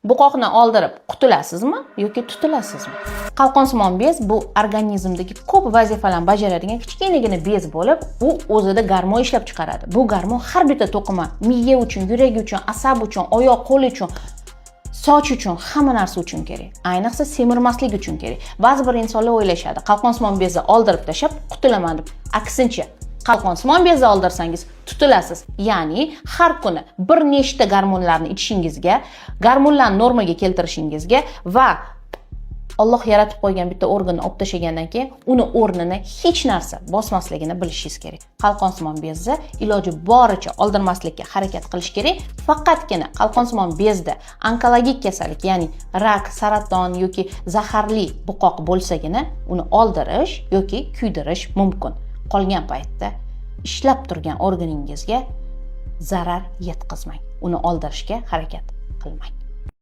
Buqoqni oldirib qutulasizmi yoki tutilasizmi? Qalqonsimon bez bu organizmdagi ko'p vazifalarni bajaradigan kichkinagina bez bo'lib, u o'zida garmon ishlab chiqaradi. Bu garmon har bitta to'qima miya uchun, yurak uchun, asab uchun, oyoq, qo'l uchun, soch uchun, hamma narsa uchun kerak. Ayniqsa semirmaslik uchun kerak. Ba'zi bir insonlar o'ylashadi, qalqonsimon bezni oldirib tashab qutulaman deb. Aksincha, qalqonsimon bezni oldirsangiz tutilasiz. Ya'ni har kuni bir nechta gormonlarni ichishingizga, gormonlarni normaga keltirishingizga va Alloh yaratib qo'ygan bitta organni olib tashagandan keyin uni o'rnini hech narsa bosmasligini bilishingiz kerak. Qalqonsimon bezni iloji boricha oldirmaslikka harakat qilish kerak. Faqatgina qalqonsimon bezda onkologik kasallik, ya'ni rak, saraton yoki zaharli buqoq bo'lsagina uni oldirish yoki kuydirish mumkin. Qolgan paytda ishlab turgan organingizga zarar yetkazmang. Uni oldirishga harakat qilmang.